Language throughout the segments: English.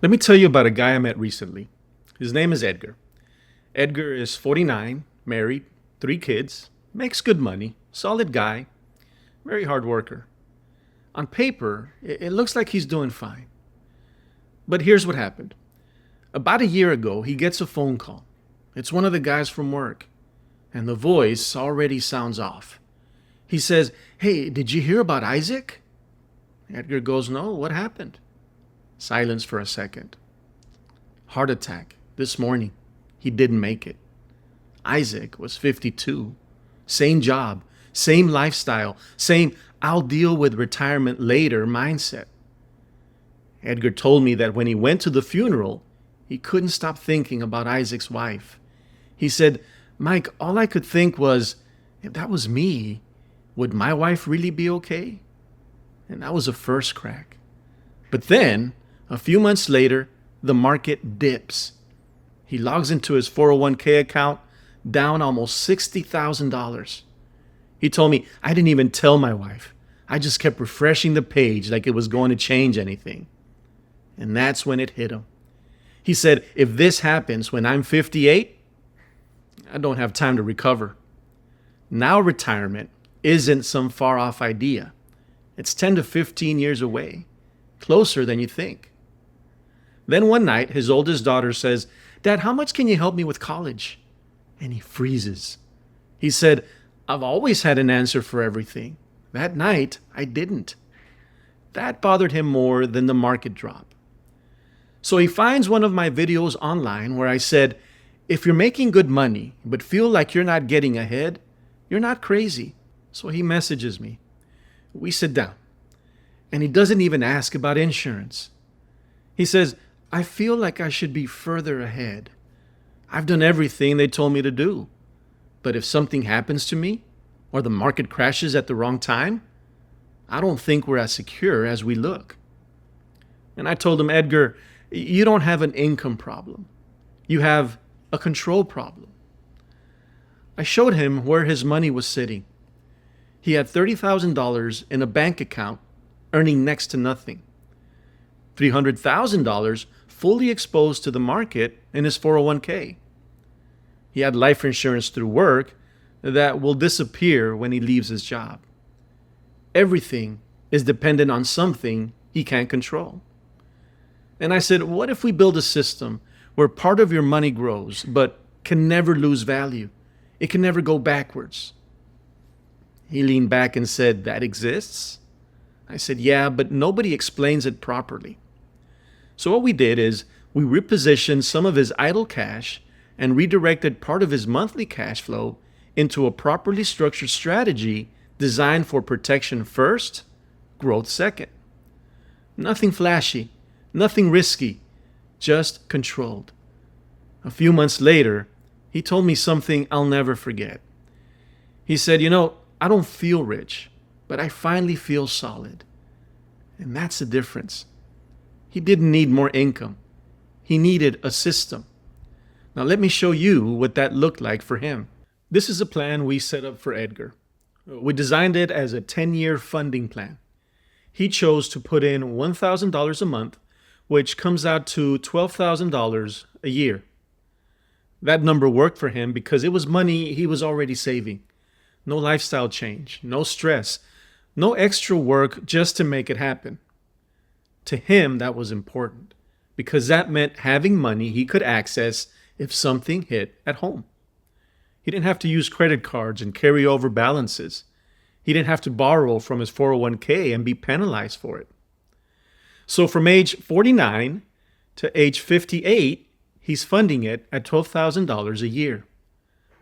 Let me tell you about a guy I met recently. His name is Edgar. Edgar is 49, married, 3 kids, makes good money, solid guy, very hard worker. On paper, it looks like he's doing fine. But here's what happened. About a year ago, he gets a phone call. It's one of the guys from work, and the voice already sounds off. He says, "Hey, did you hear about Isaac?" Edgar goes, "No, what happened?" Silence for a second. Heart attack this morning. He didn't make it. Isaac was 52. Same job, same lifestyle, same "I'll deal with retirement later" mindset. Edgar told me that when he went to the funeral, he couldn't stop thinking about Isaac's wife. He said, "Mike, all I could think was, if that was me, would my wife really be okay?" And that was a first crack. But then, a few months later, the market dips. He logs into his 401k account, down almost $60,000. He told me, "I didn't even tell my wife. I just kept refreshing the page like it was going to change anything." And that's when it hit him. He said, "If this happens when I'm 58, I don't have time to recover." Now retirement isn't some far off idea. It's 10 to 15 years away, closer than you think. Then one night, his oldest daughter says, "Dad, how much can you help me with college?" And he freezes. He said, "I've always had an answer for everything. That night, I didn't." That bothered him more than the market drop. So he finds one of my videos online where I said, "If you're making good money but feel like you're not getting ahead, you're not crazy." So he messages me. We sit down, and he doesn't even ask about insurance. He says, "I feel like I should be further ahead. I've done everything they told me to do. But if something happens to me, or the market crashes at the wrong time, I don't think we're as secure as we look." And I told him, "Edgar, you don't have an income problem. You have a control problem." I showed him where his money was sitting. He had $30,000 in a bank account, earning next to nothing. $300,000 fully exposed to the market in his 401k. He had life insurance through work that will disappear when he leaves his job. Everything is dependent on something he can't control. And I said, "What if we build a system where part of your money grows but can never lose value? It can never go backwards." He leaned back and said, "That exists?" I said, "Yeah, but nobody explains it properly." So what we did is we repositioned some of his idle cash and redirected part of his monthly cash flow into a properly structured strategy designed for protection first, growth second. Nothing flashy, nothing risky, just controlled. A few months later, he told me something I'll never forget. He said, "I don't feel rich, but I finally feel solid." And that's the difference. He didn't need more income. He needed a system. Now let me show you what that looked like for him. This is a plan we set up for Edgar. We designed it as a 10-year funding plan. He chose to put in $1,000 a month, which comes out to $12,000 a year. That number worked for him because it was money he was already saving. No lifestyle change, no stress, no extra work just to make it happen. To him, that was important because that meant having money he could access if something hit at home. He didn't have to use credit cards and carry over balances. He didn't have to borrow from his 401k and be penalized for it. So from age 49 to age 58, he's funding it at $12,000 a year.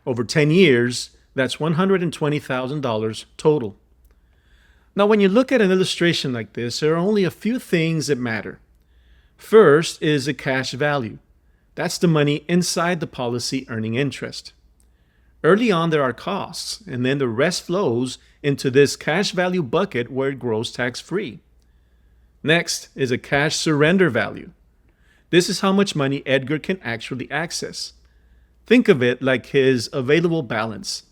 Over 10 years, that's $120,000 total. Now, when you look at an illustration like this, there are only a few things that matter. First is the cash value. That's the money inside the policy earning interest. Early on, there are costs, and then the rest flows into this cash value bucket where it grows tax-free. Next is a cash surrender value. This is how much money Edgar can actually access. Think of it like his available balance.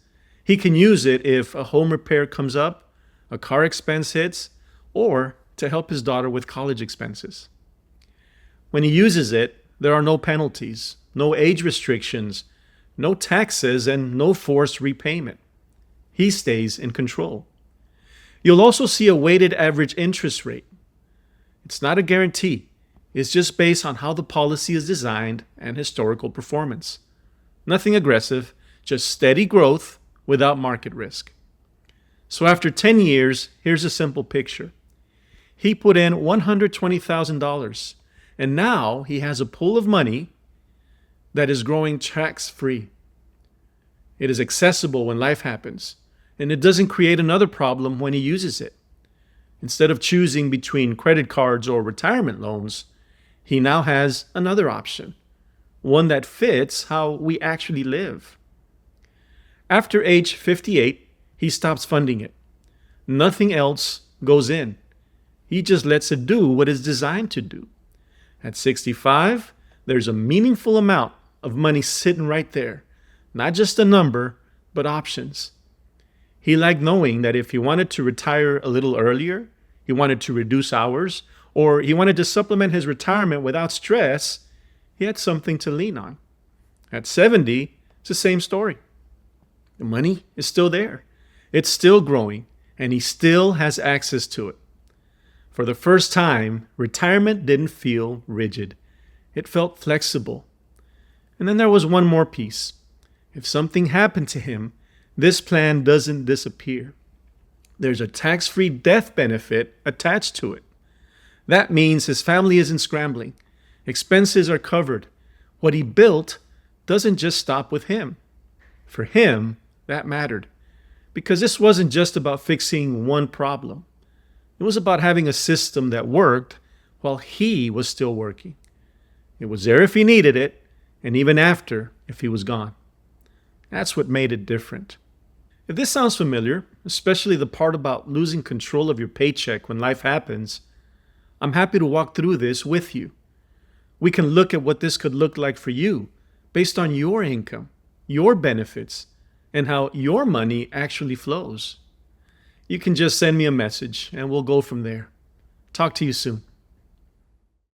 He can use it if a home repair comes up, a car expense hits, or to help his daughter with college expenses. When he uses it, there are no penalties, no age restrictions, no taxes, and no forced repayment. He stays in control. You'll also see a weighted average interest rate. It's not a guarantee. It's just based on how the policy is designed and historical performance. Nothing aggressive, just steady growth without market risk. So after 10 years, here's a simple picture. He put in $120,000, and now he has a pool of money that is growing tax-free. It is accessible when life happens, and it doesn't create another problem when he uses it. Instead of choosing between credit cards or retirement loans, he now has another option, one that fits how we actually live. After age 58, he stops funding it. Nothing else goes in. He just lets it do what it's designed to do. At 65, there's a meaningful amount of money sitting right there. Not just a number, but options. He liked knowing that if he wanted to retire a little earlier, he wanted to reduce hours, or he wanted to supplement his retirement without stress, he had something to lean on. At 70, it's the same story. The money is still there. It's still growing, and he still has access to it. For the first time, retirement didn't feel rigid. It felt flexible. And then there was one more piece. If something happened to him, this plan doesn't disappear. There's a tax-free death benefit attached to it. That means his family isn't scrambling. Expenses are covered. What he built doesn't just stop with him. For him, that mattered. Because this wasn't just about fixing one problem. It was about having a system that worked while he was still working. It was there if he needed it, and even after if he was gone. That's what made it different. If this sounds familiar, especially the part about losing control of your paycheck when life happens, I'm happy to walk through this with you. We can look at what this could look like for you based on your income, your benefits, and how your money actually flows. You can just send me a message and we'll go from there. Talk to you soon.